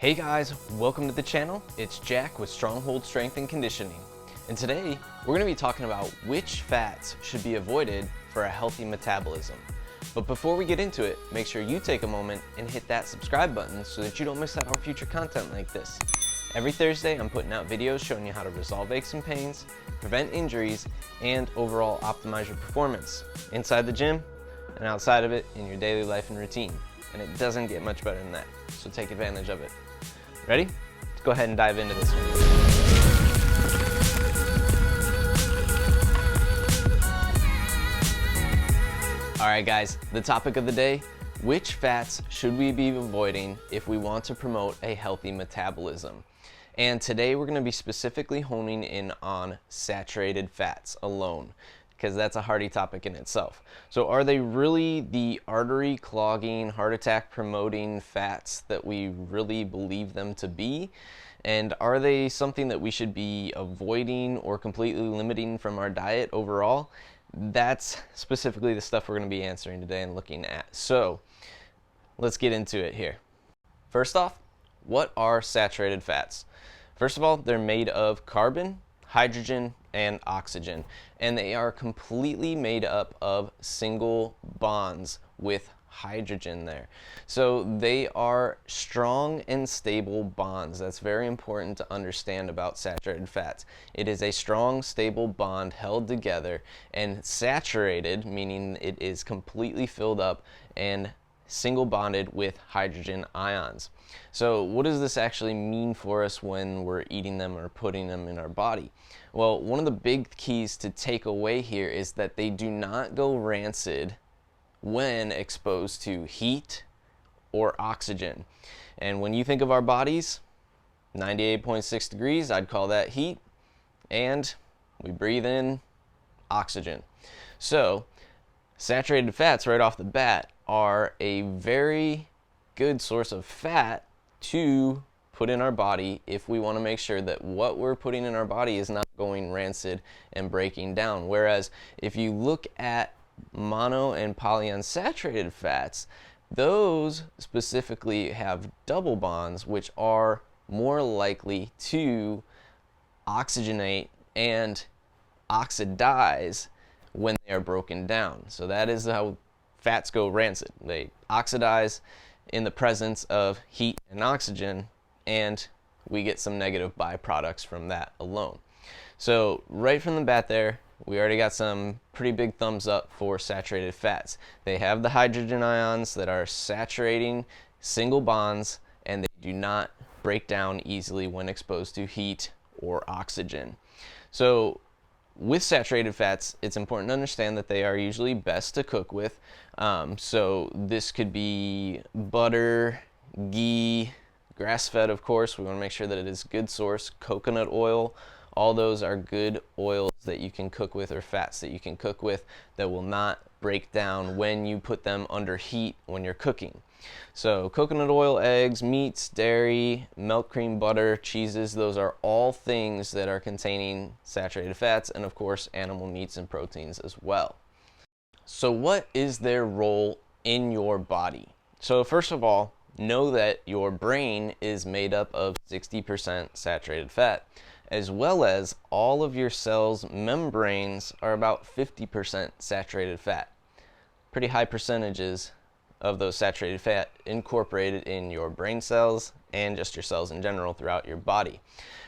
Hey guys, welcome to the channel. It's Jack with Stronghold Strength and Conditioning. And today, we're gonna be talking about which fats should be avoided for a healthy metabolism. But before we get into it, make sure you take a moment and hit that subscribe button so that you don't miss out on future content like this. Every Thursday, I'm putting out videos showing you how to resolve aches and pains, prevent injuries, and overall optimize your performance inside the gym and outside of it in your daily life and routine. And it doesn't get much better than that, so take advantage of it. Ready? Let's go ahead and dive into this one. Alright guys, the topic of the day, which fats should we be avoiding if we want to promote a healthy metabolism? And today we're going to be specifically honing in on saturated fats alone, because that's a hearty topic in itself. So are they really the artery clogging, heart attack promoting fats that we really believe them to be? And are they something that we should be avoiding or completely limiting from our diet overall? That's specifically the stuff we're going to be answering today and looking at. So let's get into it here. First off, what are saturated fats? First of all, they're made of carbon, hydrogen, and oxygen, and they are completely made up of single bonds with hydrogen there. So they are strong and stable bonds. That's very important to understand about saturated fats. It is a strong, stable bond held together, and saturated, meaning it is completely filled up and single bonded with hydrogen ions. So what does this actually mean for us when we're eating them or putting them in our body? Well, one of the big keys to take away here is that they do not go rancid when exposed to heat or oxygen. And when you think of our bodies, 98.6 degrees, I'd call that heat, and we breathe in oxygen. So saturated fats right off the bat are a very good source of fat to put in our body if we want to make sure that what we're putting in our body is not going rancid and breaking down. Whereas if you look at mono and polyunsaturated fats, those specifically have double bonds, which are more likely to oxygenate and oxidize when they are broken down. So that is how fats go rancid. They oxidize in the presence of heat and oxygen, and we get some negative byproducts from that alone. So right from the bat there, we already got some pretty big thumbs up for saturated fats. They have the hydrogen ions that are saturating single bonds, and they do not break down easily when exposed to heat or oxygen. So with saturated fats, it's important to understand that they are usually best to cook with. So this could be butter, ghee, grass-fed, of course. We want to make sure that it is good source. Coconut oil, all those are good oils that you can cook with, or fats that you can cook with, that will not break down when you put them under heat when you're cooking. So coconut oil, eggs, meats, dairy, milk, cream, butter, cheeses, those are all things that are containing saturated fats, and of course animal meats and proteins as well. So what is their role in your body? So first of all, know that your brain is made up of 60% saturated fat, as well as all of your cells' membranes are about 50% saturated fat. Pretty high percentages of those saturated fat incorporated in your brain cells and just your cells in general throughout your body.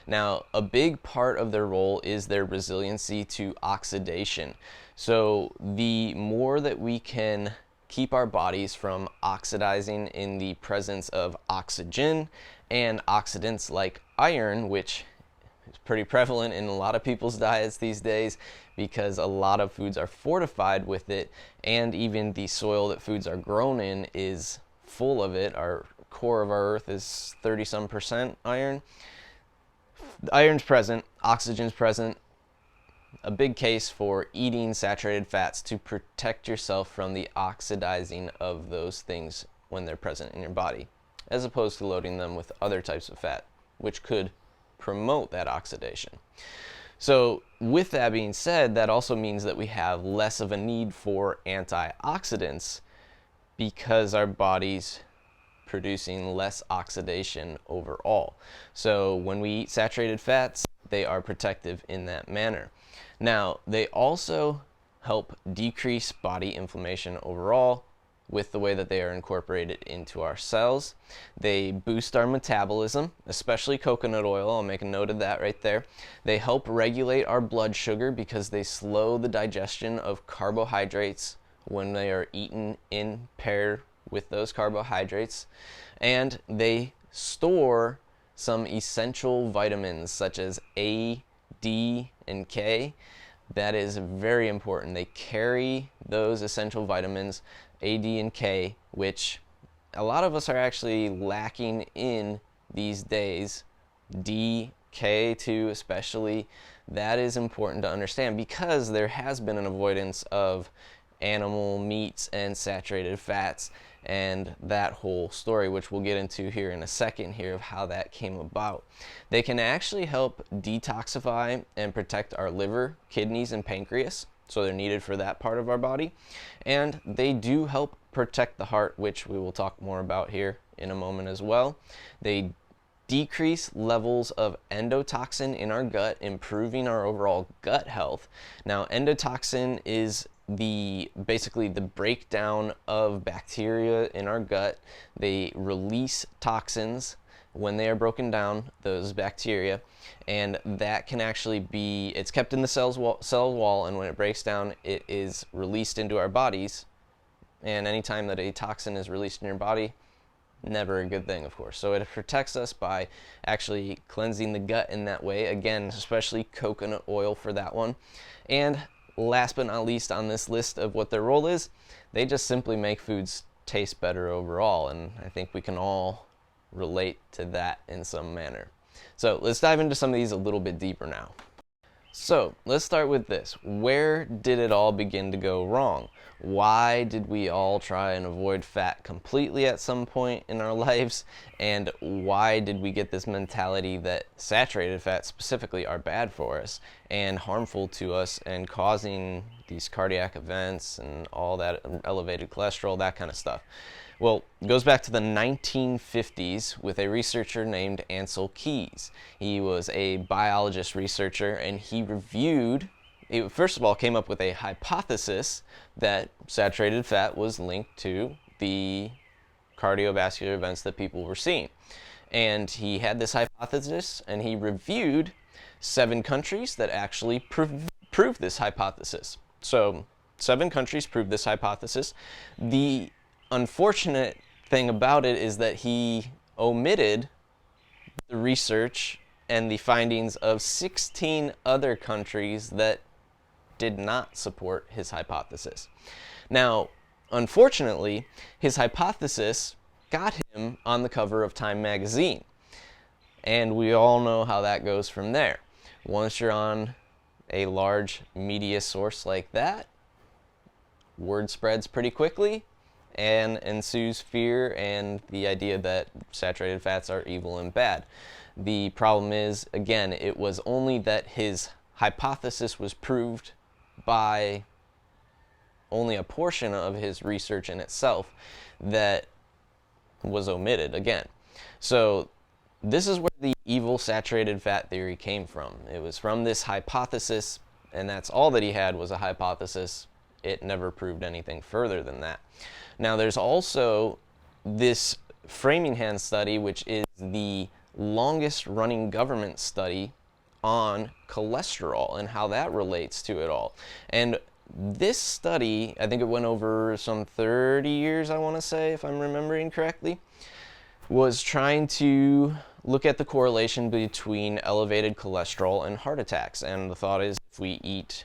Now, a big part of their role is their resiliency to oxidation. So the more that we can keep our bodies from oxidizing in the presence of oxygen and oxidants like iron, which is pretty prevalent in a lot of people's diets these days because a lot of foods are fortified with it, and even the soil that foods are grown in is full of it. Our core of our earth is 30-some% iron. Iron's present, oxygen's present. A big case for eating saturated fats to protect yourself from the oxidizing of those things when they're present in your body, as opposed to loading them with other types of fat, which could promote that oxidation. So with that being said, that also means that we have less of a need for antioxidants because our bodies producing less oxidation overall. So when we eat saturated fats, they are protective in that manner. Now, they also help decrease body inflammation overall with the way that they are incorporated into our cells. They boost our metabolism, especially coconut oil. I'll make a note of that right there. They help regulate our blood sugar because they slow the digestion of carbohydrates when they are eaten in pair with those carbohydrates. And they store some essential vitamins such as A, D, and K. That is very important. They carry those essential vitamins, A, D, and K, which a lot of us are actually lacking in these days. D, K too, especially. That is important to understand because there has been an avoidance of animal meats and saturated fats and that whole story, which we'll get into here in a second here of how that came about. They can actually help detoxify and protect our liver, kidneys, and pancreas, so they're needed for that part of our body. And they do help protect the heart, which we will talk more about here in a moment as well. They decrease levels of endotoxin in our gut, improving our overall gut health. Now, endotoxin is basically the breakdown of bacteria in our gut. They release toxins when they are broken down, those bacteria, and that can actually be, it's kept in the cell wall, and when it breaks down, it is released into our bodies. And anytime that a toxin is released in your body, never a good thing, of course. So it protects us by actually cleansing the gut in that way. Again, especially coconut oil for that one. And last but not least on this list of what their role is, they just simply make foods taste better overall, and I think we can all relate to that in some manner. So let's dive into some of these a little bit deeper now. So let's start with this. Where did it all begin to go wrong? Why did we all try and avoid fat completely at some point in our lives? And why did we get this mentality that saturated fats specifically are bad for us and harmful to us and causing these cardiac events and all that elevated cholesterol, that kind of stuff? Well, it goes back to the 1950s with a researcher named Ancel Keys. He was a biologist researcher, and he first of all came up with a hypothesis that saturated fat was linked to the cardiovascular events that people were seeing. And he had this hypothesis, and he reviewed 7 countries that actually proved this hypothesis. So 7 countries proved this hypothesis. The unfortunate thing about it is that he omitted the research and the findings of 16 other countries that did not support his hypothesis. Now, unfortunately, his hypothesis got him on the cover of Time magazine, and we all know how that goes from there. Once you're on a large media source like that, word spreads pretty quickly, and ensues fear and the idea that saturated fats are evil and bad. The problem is, again, it was only that his hypothesis was proved by only a portion of his research in itself that was omitted again. So this is where the evil saturated fat theory came from. It was from this hypothesis, and that's all that he had was a hypothesis. It never proved anything further than that. Now, there's also this Framingham study, which is the longest running government study on cholesterol and how that relates to it all. And this study, I think it went over some 30 years, I want to say, if I'm remembering correctly, was trying to look at the correlation between elevated cholesterol and heart attacks. And the thought is, if we eat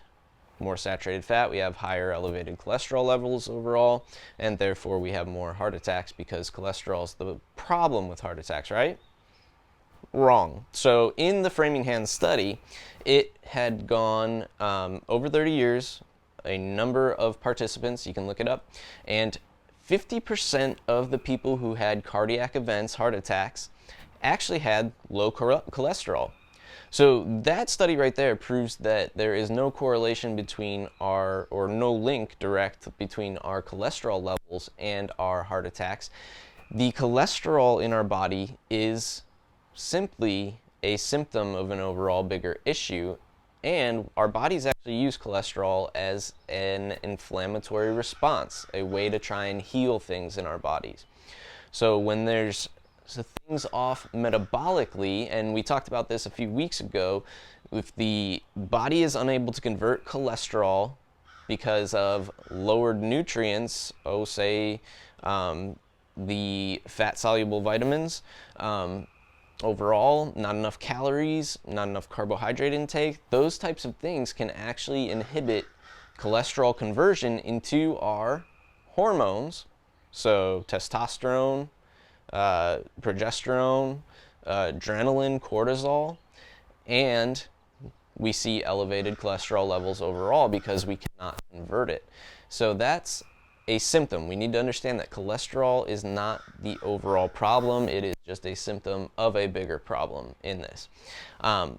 more saturated fat, we have higher elevated cholesterol levels overall, and therefore we have more heart attacks because cholesterol is the problem with heart attacks, right? Wrong. So in the Framingham study, it had gone over 30 years, a number of participants, you can look it up, and 50% of the people who had cardiac events, heart attacks, actually had low cholesterol. So that study right there proves that there is no correlation between no link direct between our cholesterol levels and our heart attacks. The cholesterol in our body is simply a symptom of an overall bigger issue, and our bodies actually use cholesterol as an inflammatory response, a way to try and heal things in our bodies. So when there's things off metabolically, and we talked about this a few weeks ago, if the body is unable to convert cholesterol because of lowered nutrients, the fat-soluble vitamins, overall, not enough calories, not enough carbohydrate intake, those types of things can actually inhibit cholesterol conversion into our hormones, so testosterone, progesterone, adrenaline, cortisol, and we see elevated cholesterol levels overall because we cannot convert it. So that's a symptom. We need to understand that cholesterol is not the overall problem. It is just a symptom of a bigger problem in this.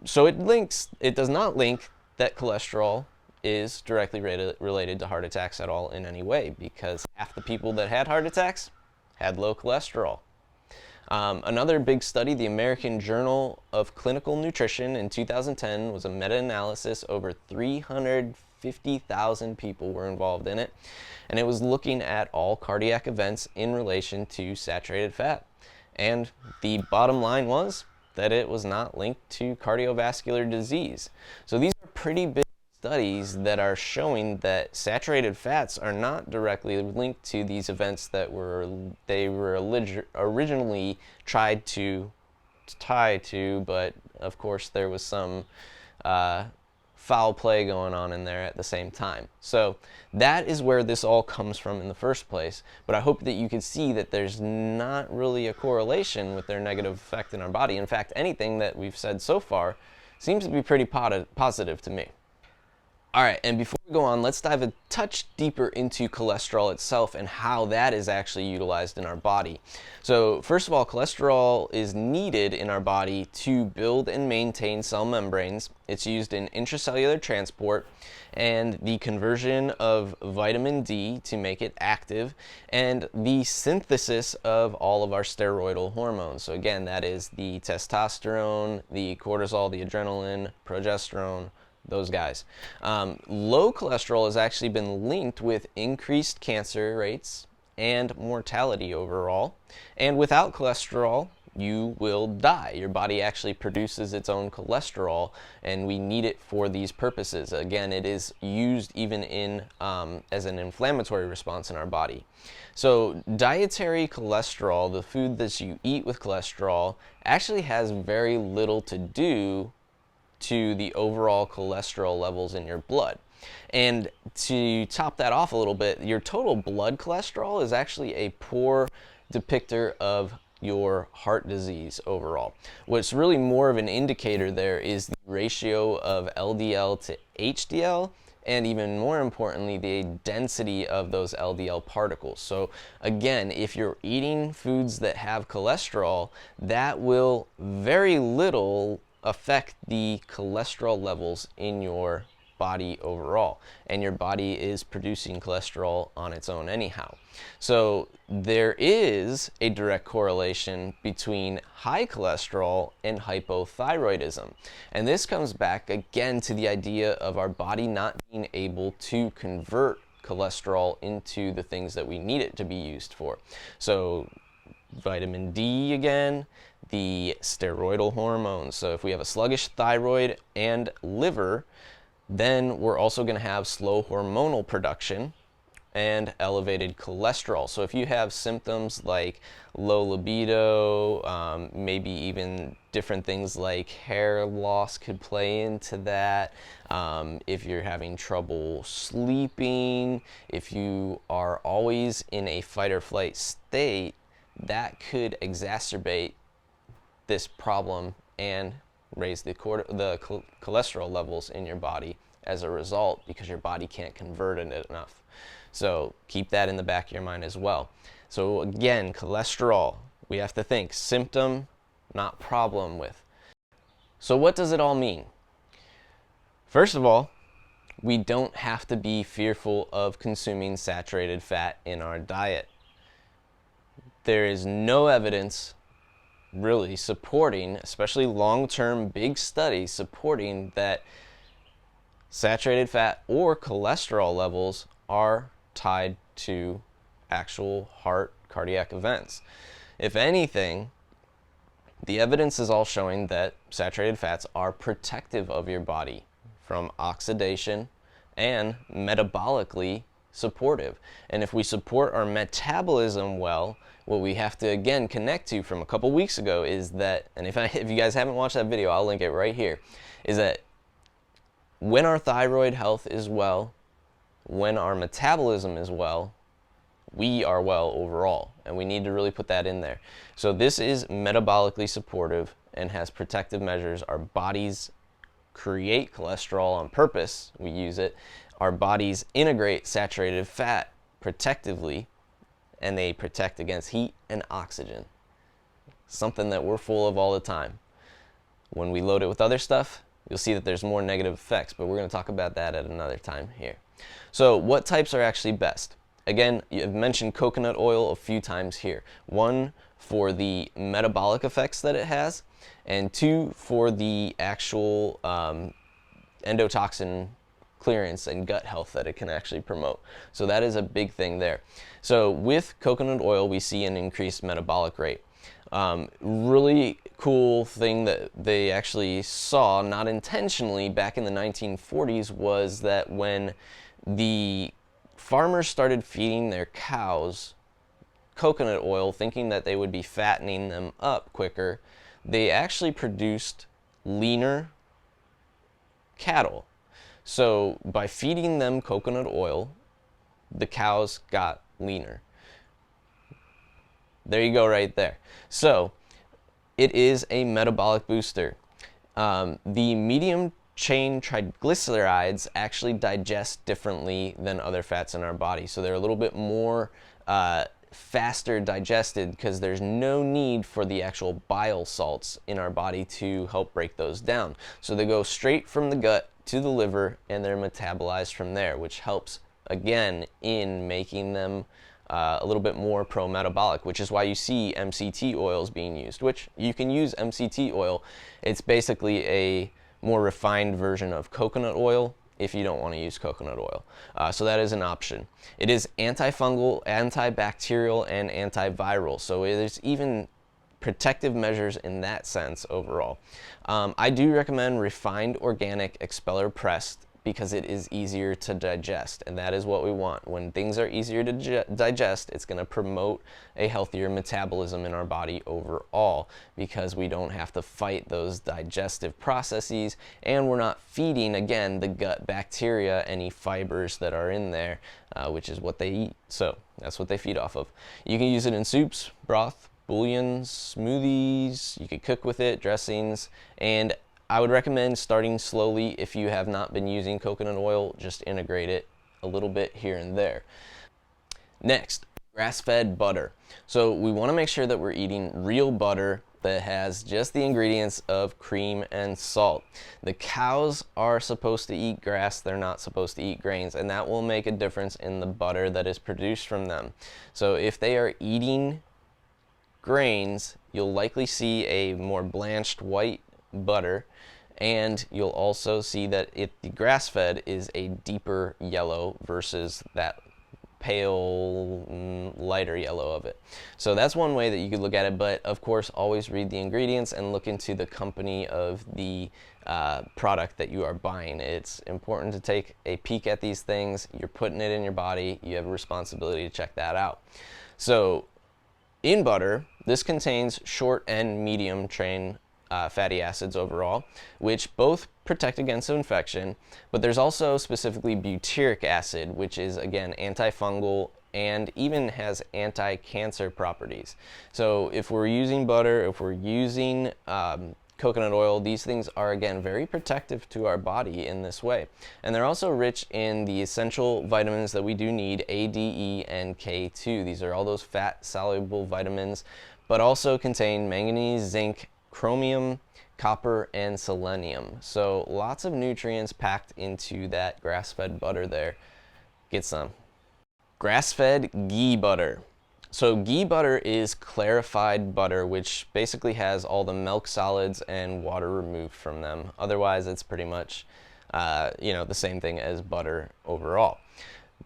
So it does not link that cholesterol is directly related to heart attacks at all in any way, because half the people that had heart attacks had low cholesterol. Another big study, the American Journal of Clinical Nutrition in 2010, was a meta-analysis. Over 350,000 people were involved in it, and it was looking at all cardiac events in relation to saturated fat. And the bottom line was that it was not linked to cardiovascular disease. So these are pretty big studies that are showing that saturated fats are not directly linked to these events that they were originally tried to tie to, but of course there was some foul play going on in there at the same time. So that is where this all comes from in the first place. But I hope that you can see that there's not really a correlation with their negative effect in our body. In fact, anything that we've said so far seems to be pretty positive to me. All right, and before we go on, let's dive a touch deeper into cholesterol itself and how that is actually utilized in our body. So first of all, cholesterol is needed in our body to build and maintain cell membranes. It's used in intracellular transport and the conversion of vitamin D to make it active, and the synthesis of all of our steroidal hormones. So again, that is the testosterone, the cortisol, the adrenaline, progesterone, those guys. Low cholesterol has actually been linked with increased cancer rates and mortality overall. And without cholesterol, you will die. Your body actually produces its own cholesterol, and we need it for these purposes. Again, it is used even in as an inflammatory response in our body. So dietary cholesterol, the food that you eat with cholesterol, actually has very little to do to the overall cholesterol levels in your blood. And to top that off a little bit, your total blood cholesterol is actually a poor depictor of your heart disease overall. What's really more of an indicator there is the ratio of LDL to HDL, and even more importantly, the density of those LDL particles. So again, if you're eating foods that have cholesterol, that will very little affect the cholesterol levels in your body overall, and your body is producing cholesterol on its own anyhow. So there is a direct correlation between high cholesterol and hypothyroidism, and this comes back again to the idea of our body not being able to convert cholesterol into the things that we need it to be used for. So vitamin D again, the steroidal hormones. So if we have a sluggish thyroid and liver, then we're also going to have slow hormonal production and elevated cholesterol. So if you have symptoms like low libido, maybe even different things like hair loss could play into that. If you're having trouble sleeping, if you are always in a fight or flight state, that could exacerbate this problem and raise the cholesterol levels in your body as a result, because your body can't convert it enough. So keep that in the back of your mind as well. So again, cholesterol, we have to think symptom, not problem with. So what does it all mean? First of all, we don't have to be fearful of consuming saturated fat in our diet. there is no evidence really supporting, especially long-term big studies supporting that saturated fat or cholesterol levels are tied to actual heart cardiac events. If anything, the evidence is all showing that saturated fats are protective of your body from oxidation and metabolically supportive. And if we support our metabolism well, what we have to again connect to from a couple weeks ago is that, and if you guys haven't watched that video, I'll link it right here, is that when our thyroid health is well, when our metabolism is well, we are well overall, and we need to really put that in there. So this is metabolically supportive and has protective measures. Our bodies create cholesterol on purpose. We use it. Our bodies integrate saturated fat protectively, and they protect against heat and oxygen, something that we're full of all the time. When we load it with other stuff, you'll see that there's more negative effects, but we're going to talk about that at another time here. So what types are actually best? Again, I've mentioned coconut oil a few times here. One, for the metabolic effects that it has, and two, for the actual endotoxin clearance and gut health that it can actually promote. So that is a big thing there. So with coconut oil, we see an increased metabolic rate. Really cool thing that they actually saw, not intentionally, back in the 1940s was that when the farmers started feeding their cows coconut oil, thinking that they would be fattening them up quicker, they actually produced leaner cattle. So by feeding them coconut oil, the cows got leaner. There you go right there. So it is a metabolic booster. The medium chain triglycerides actually digest differently than other fats in our body. So they're a little bit more faster digested because there's no need for the actual bile salts in our body to help break those down. So they go straight from the gut to the liver and they're metabolized from there, which helps again in making them a little bit more pro-metabolic, which is why you see MCT oils being used, which you can use MCT oil. It's basically a more refined version of coconut oil if you don't want to use coconut oil. So that is an option. It is antifungal, antibacterial, and antiviral. So there's even protective measures in that sense overall. I do recommend refined organic expeller pressed because it is easier to digest, and that is what we want. When things are easier to digest, it's going to promote a healthier metabolism in our body overall because we don't have to fight those digestive processes, and we're not feeding, again, the gut bacteria any fibers that are in there, which is what they eat. So that's what they feed off of. You can use it in soups, broth, bouillons, smoothies. You could cook with it, dressings, and I would recommend starting slowly. If you have not been using coconut oil, just integrate it a little bit here and there. Next, grass-fed butter. So we want to make sure that we're eating real butter that has just the ingredients of cream and salt. The cows are supposed to eat grass, they're not supposed to eat grains, and that will make a difference in the butter that is produced from them. So if they are eating grains, you'll likely see a more blanched white butter, and you'll also see that the grass-fed is a deeper yellow versus that pale, lighter yellow of it. So that's one way that you could look at it, but of course always read the ingredients and look into the company of the product that you are buying. It's important to take a peek at these things. You're putting it in your body, you have a responsibility to check that out. So in butter, this contains short and medium chain fatty acids overall, which both protect against infection, but there's also specifically butyric acid, which is again antifungal and even has anti-cancer properties. So if we're using butter, if we're using coconut oil, these things are again very protective to our body in this way. And they're also rich in the essential vitamins that we do need, A, D, E, and K2. These are all those fat soluble vitamins, but also contain manganese, zinc, chromium, copper, and selenium. So lots of nutrients packed into that grass-fed butter there. Get some. Grass-fed ghee butter. So ghee butter is clarified butter, which basically has all the milk solids and water removed from them. Otherwise, it's pretty much, the same thing as butter overall.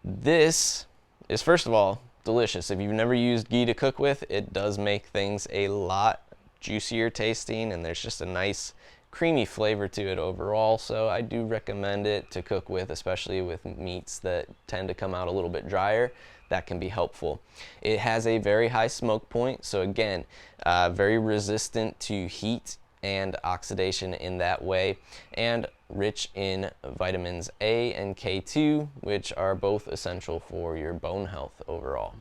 This is, first of all, delicious. If you've never used ghee to cook with, it does make things a lot juicier tasting, and there's just a nice creamy flavor to it overall. So I do recommend it to cook with, especially with meats that tend to come out a little bit drier. That can be helpful. It has a very high smoke point, so again, very resistant to heat and oxidation in that way, and rich in vitamins A and K2, which are both essential for your bone health overall.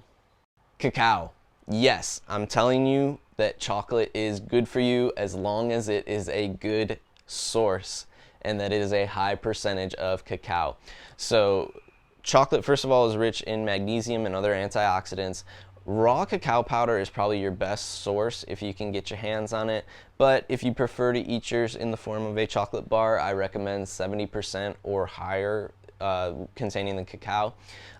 Cacao. Yes, I'm telling you that chocolate is good for you as long as it is a good source and that it is a high percentage of cacao. So chocolate, first of all, is rich in magnesium and other antioxidants. Raw cacao powder is probably your best source if you can get your hands on it, but if you prefer to eat yours in the form of a chocolate bar, I recommend 70% or higher containing the cacao.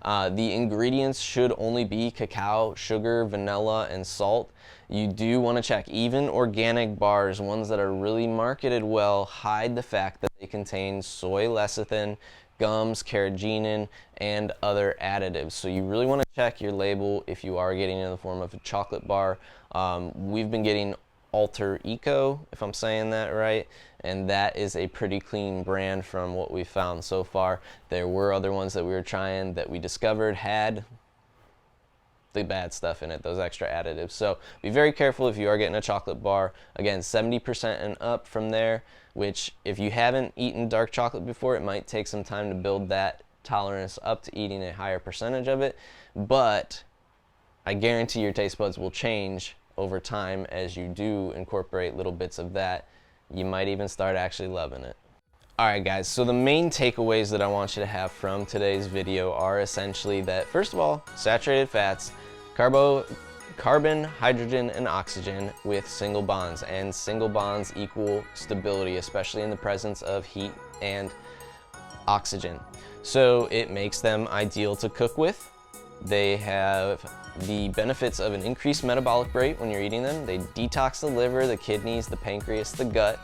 The ingredients should only be cacao, sugar, vanilla, and salt. You do want to check. Even organic bars, ones that are really marketed well, hide the fact that they contain soy lecithin, gums, carrageenan, and other additives. So you really want to check your label if you are getting it in the form of a chocolate bar. We've been getting Alter Eco, if I'm saying that right, and that is a pretty clean brand from what we found so far. There were other ones that we were trying that we discovered had the bad stuff in it, those extra additives. So be very careful if you are getting a chocolate bar. Again, 70% and up from there, which if you haven't eaten dark chocolate before, it might take some time to build that tolerance up to eating a higher percentage of it, but I guarantee your taste buds will change over time as you do incorporate little bits of that. You might even start actually loving it. Alright guys, so the main takeaways that I want you to have from today's video are essentially that, first of all, saturated fats, carbon, hydrogen, and oxygen with single bonds, and single bonds equal stability, especially in the presence of heat and oxygen. So it makes them ideal to cook with. They have the benefits of an increased metabolic rate when you're eating them. They detox the liver, the kidneys, the pancreas, the gut.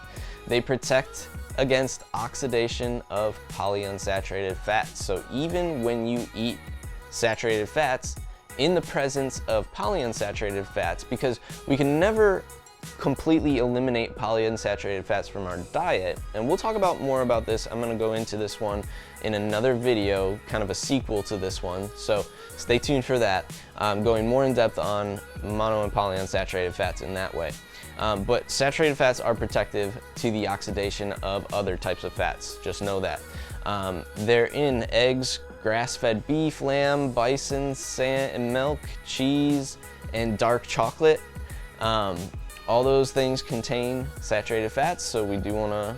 They protect against oxidation of polyunsaturated fats. So even when you eat saturated fats in the presence of polyunsaturated fats, because we can never completely eliminate polyunsaturated fats from our diet, and we'll talk about more about this. I'm going to go into this one in another video, kind of a sequel to this one, so stay tuned for that. I'm going more in depth on mono and polyunsaturated fats in that way. But saturated fats are protective to the oxidation of other types of fats, just know that. They're in eggs, grass-fed beef, lamb, bison, and milk, cheese, and dark chocolate. All those things contain saturated fats, so we do want to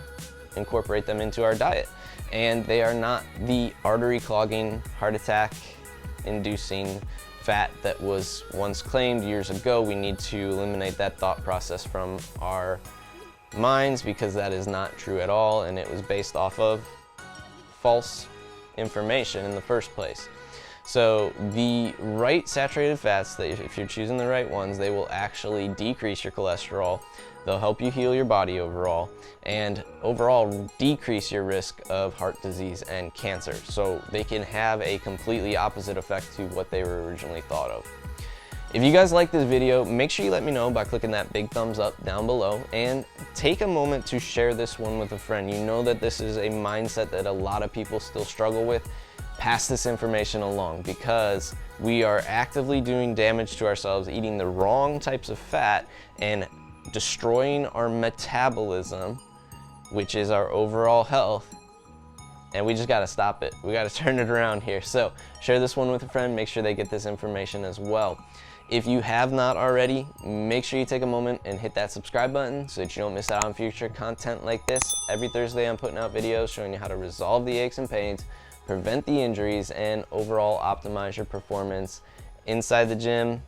incorporate them into our diet. And they are not the artery clogging, heart attack inducing fat that was once claimed years ago. We need to eliminate that thought process from our minds, because that is not true at all, and it was based off of false information in the first place. So the right saturated fats, that if you're choosing the right ones, they will actually decrease your cholesterol. They'll help you heal your body overall, and overall decrease your risk of heart disease and cancer. So they can have a completely opposite effect to what they were originally thought of. If you guys like this video, make sure you let me know by clicking that big thumbs up down below, and take a moment to share this one with a friend. You know that this is a mindset that a lot of people still struggle with. Pass this information along, because we are actively doing damage to ourselves, eating the wrong types of fat and destroying our metabolism, which is our overall health, and we just got to stop it. We got to turn it around here. So share this one with a friend, make sure they get this information as well. If you have not already, make sure you take a moment and hit that subscribe button so that you don't miss out on future content like this. Every Thursday I'm putting out videos showing you how to resolve the aches and pains, prevent the injuries, and overall optimize your performance inside the gym,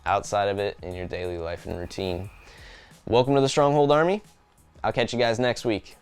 outside of it, in your daily life and routine. Welcome to the Stronghold Army. I'll catch you guys next week.